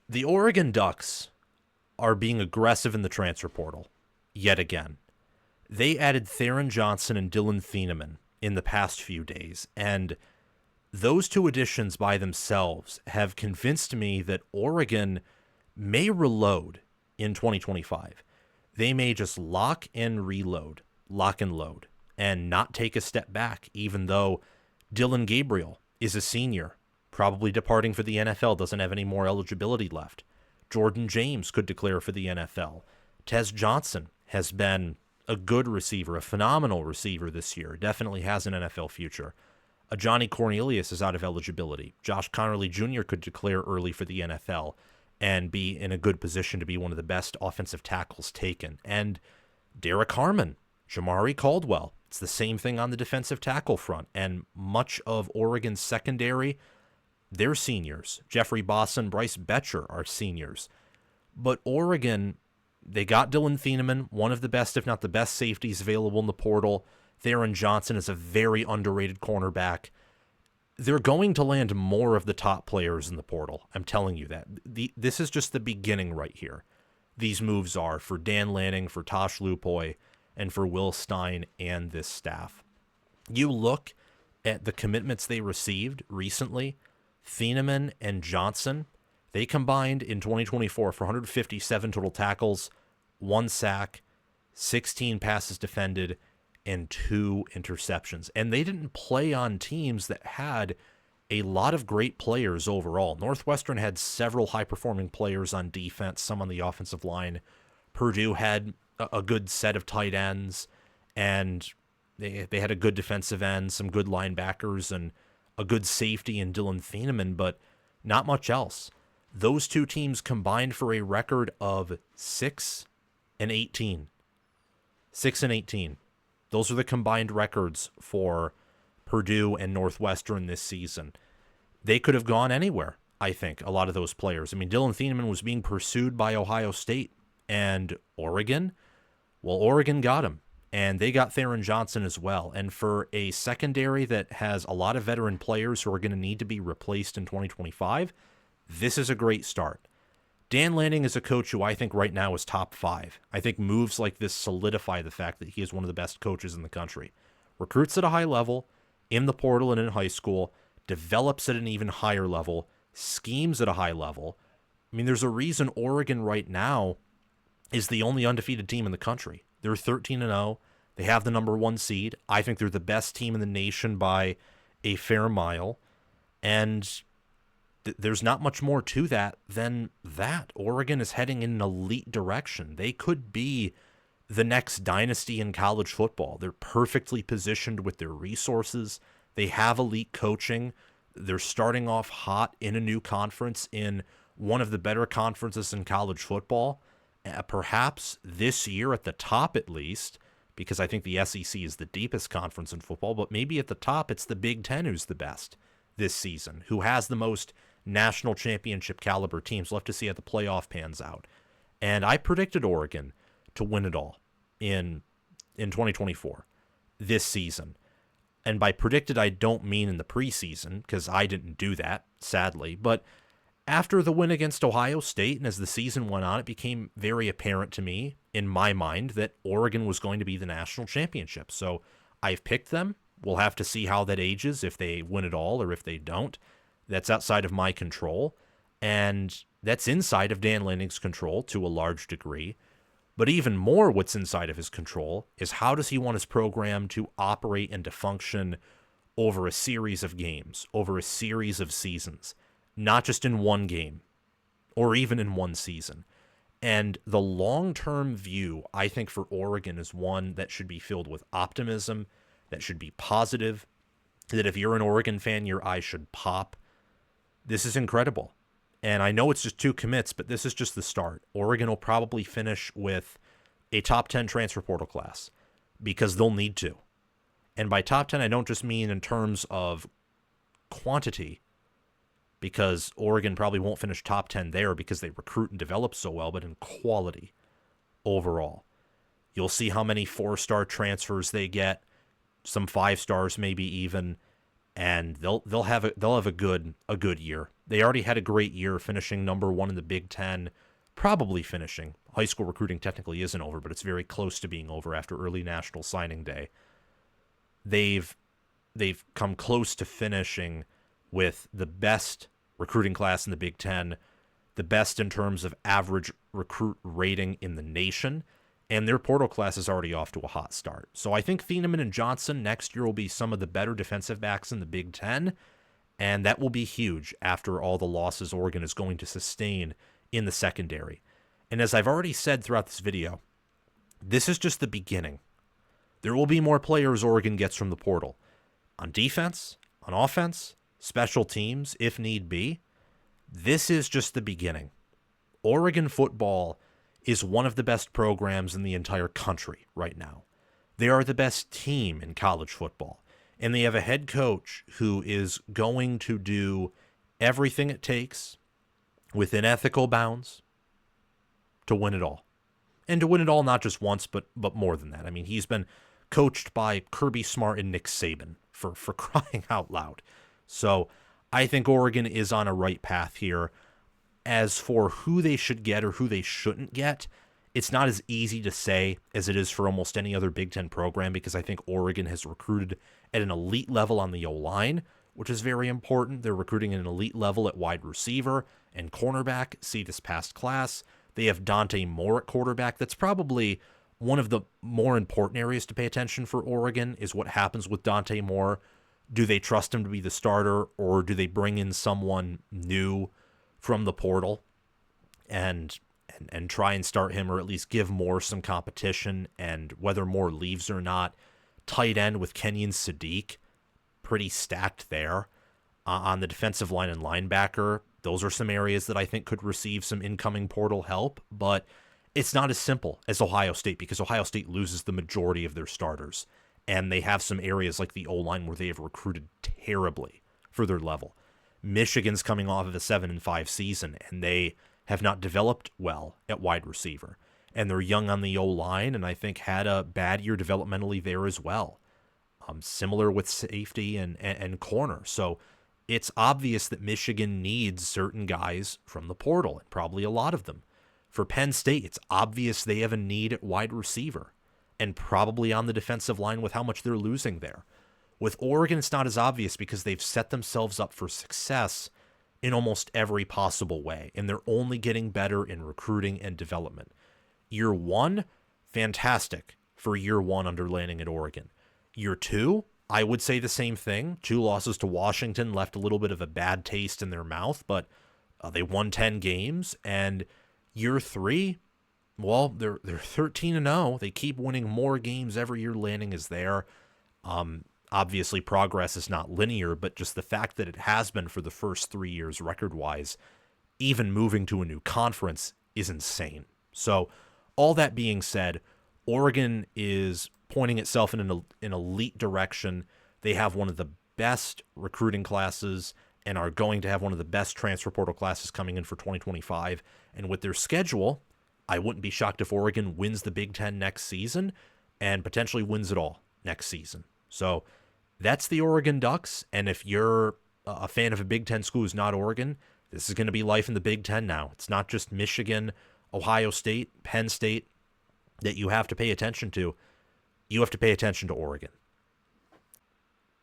The Oregon Ducks are being aggressive in the transfer portal yet again. They added Terrance Johnson and Dillon Gabriel in the past few days, and those two additions by themselves have convinced me that Oregon may reload in 2025. They may just lock and reload, lock and load, and not take a step back, even though Dillon Gabriel is a senior, probably departing for the NFL, doesn't have any more eligibility left. Jordan James could declare for the NFL. Tez Johnson has been a good receiver, a phenomenal receiver this year, definitely has an NFL future. Ajani Cornelius is out of eligibility. Josh Conerly Jr. could declare early for the NFL and be in a good position to be one of the best offensive tackles taken. And Derrick Harmon, Jamari Caldwell, it's the same thing on the defensive tackle front. And much of Oregon's secondary, they're seniors. Jeffrey Bosson, Bryce Betcher are seniors. But Oregon, they got Dillon Gabriel, one of the best, if not the best, safeties available in the portal. Terrance Johnson is a very underrated cornerback. They're going to land more of the top players in the portal. I'm telling you that. This is just the beginning right here. These moves are for Dan Lanning, for Tosh Lupoy, and for Will Stein and this staff. You look at the commitments they received recently, Thieneman and Johnson, they combined in 2024 for 157 total tackles, 1 sack, 16 passes defended, and 2 interceptions. And they didn't play on teams that had a lot of great players overall. Northwestern had several high-performing players on defense, some on the offensive line. Purdue had a good set of tight ends, and they had a good defensive end, some good linebackers, and a good safety in Dillon Gabriel, but not much else. Those two teams combined for a record of 6-18. 6-18. Those are the combined records for Purdue and Northwestern this season. They could have gone anywhere, I think, a lot of those players. I mean, Dillon Gabriel was being pursued by Ohio State and Oregon. Well, Oregon got him, and they got Terrance Johnson as well. And for a secondary that has a lot of veteran players who are going to need to be replaced in 2025, this is a great start. Dan Lanning is a coach who I think right now is top 5. I think moves like this solidify the fact that he is one of the best coaches in the country. Recruits at a high level, in the portal and in high school, develops at an even higher level, schemes at a high level. I mean, there's a reason Oregon right now is the only undefeated team in the country. They're 13-0. They have the number 1 seed. I think they're the best team in the nation by a fair mile. And there's not much more to that than that. Oregon is heading in an elite direction. They could be the next dynasty in college football. They're perfectly positioned with their resources. They have elite coaching. They're starting off hot in a new conference, in one of the better conferences in college football. Perhaps this year at the top at least, because I think the SEC is the deepest conference in football, but maybe at the top it's the Big Ten who's the best this season, who has the most national championship caliber teams. We'll have to see how the playoff pans out. And I predicted Oregon to win it all in 2024, this season. And by predicted, I don't mean in the preseason, because I didn't do that, sadly. But after the win against Ohio State, and as the season went on, it became very apparent to me, in my mind, that Oregon was going to be the national championship. So I've picked them. We'll have to see how that ages, if they win it all or if they don't. That's outside of my control, and that's inside of Dan Lanning's control to a large degree. But even more, what's inside of his control is how does he want his program to operate and to function over a series of games, over a series of seasons, not just in one game or even in one season. And the long-term view, I think, for Oregon is one that should be filled with optimism, that should be positive, that if you're an Oregon fan, your eyes should pop. This is incredible. And I know it's just 2 commits, but this is just the start. Oregon will probably finish with a top 10 transfer portal class because they'll need to. And by top 10, I don't just mean in terms of quantity, because Oregon probably won't finish top 10 there because they recruit and develop so well, but in quality overall. You'll see how many 4-star transfers they get, some 5 stars maybe even, and they'll have a good year They already had a great year, finishing number 1 in the Big Ten, probably finishing. High school recruiting technically isn't over, but it's very close to being over after early National Signing Day. They've come close to finishing with the best recruiting class in the Big Ten, the best in terms of average recruit rating in the nation, and their portal class is already off to a hot start. So I think Thieneman and Johnson next year will be some of the better defensive backs in the Big Ten, and that will be huge after all the losses Oregon is going to sustain in the secondary. And as I've already said throughout this video, this is just the beginning. There will be more players Oregon gets from the portal. On defense, on offense, special teams, if need be. This is just the beginning. Oregon football is one of the best programs in the entire country right now. They are the best team in college football. And they have a head coach who is going to do everything it takes within ethical bounds to win it all. And to win it all not just once, but more than that. I mean, he's been coached by Kirby Smart and Nick Saban, for crying out loud. So I think Oregon is on a right path here. As for who they should get or who they shouldn't get, it's not as easy to say as it is for almost any other Big Ten program, because I think Oregon has recruited at an elite level on the O-line, which is very important. They're recruiting at an elite level at wide receiver and cornerback. See this past class. They have Dante Moore at quarterback. That's probably one of the more important areas to pay attention for Oregon, is what happens with Dante Moore. Do they trust him to be the starter, or do they bring in someone new from the portal and try and start him, or at least give Moore some competition? And whether Moore leaves or not, tight end with Kenyon Sadiq, pretty stacked there. On the defensive line and linebacker, those are some areas that I think could receive some incoming portal help, but it's not as simple as Ohio State, because Ohio State loses the majority of their starters, and they have some areas like the O-line where they have recruited terribly for their level. Michigan's coming off of a 7-5 season, and they have not developed well at wide receiver. And they're young on the O-line, and I think had a bad year developmentally there as well. Similar with safety and corner. So it's obvious that Michigan needs certain guys from the portal, and probably a lot of them. For Penn State, it's obvious they have a need at wide receiver, and probably on the defensive line with how much they're losing there. With Oregon, it's not as obvious because they've set themselves up for success in almost every possible way, and they're only getting better in recruiting and development. Year 1, fantastic for year 1 under Lanning at Oregon. Year 2, I would say the same thing. 2 losses to Washington left a little bit of a bad taste in their mouth, but they won 10 games, and year 3, well, they're 13-0. They keep winning more games every year Lanning is there. Obviously, progress is not linear, but just the fact that it has been for the first 3 years record-wise, even moving to a new conference, is insane. So, all that being said, Oregon is pointing itself in an elite direction. They have one of the best recruiting classes and are going to have one of the best transfer portal classes coming in for 2025. And with their schedule, I wouldn't be shocked if Oregon wins the Big Ten next season and potentially wins it all next season. So that's the Oregon Ducks. And if you're a fan of a Big Ten school who's not Oregon, this is going to be life in the Big Ten now. It's not just Michigan, Ohio State, Penn State that you have to pay attention to. You have to pay attention to Oregon.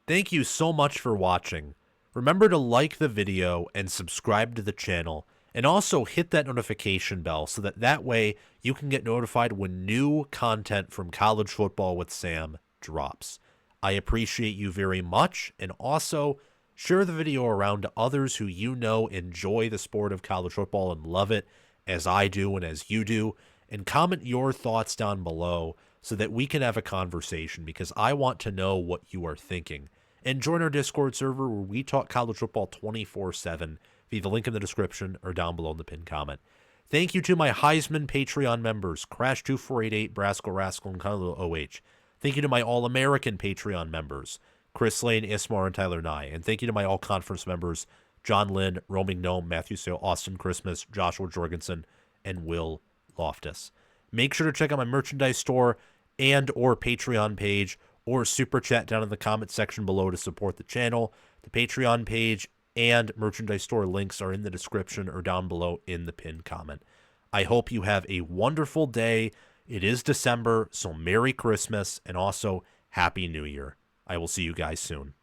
Thank you so much for watching. Remember to like the video and subscribe to the channel, and also hit that notification bell so that way you can get notified when new content from College Football with Sam drops. I appreciate you very much, and also share the video around to others who you know enjoy the sport of college football and love it as I do and as you do, and comment your thoughts down below so that we can have a conversation, because I want to know what you are thinking. And join our Discord server where we talk college football 24/7 via the link in the description or down below in the pinned comment. Thank you to my Heisman Patreon members, Crash2488, Brascal Rascal, and Kylo OH. Thank you to my All-American Patreon members, Chris Lane, Ismar, and Tyler Nye. And thank you to my All-Conference members, John Lynn, Roaming Gnome, Matthew Sale, Austin Christmas, Joshua Jorgensen, and Will Loftus. Make sure to check out my merchandise store and or Patreon page, or super chat down in the comment section below to support the channel. The Patreon page and merchandise store links are in the description or down below in the pinned comment. I hope you have a wonderful day. It is December, so Merry Christmas and also Happy New Year. I will see you guys soon.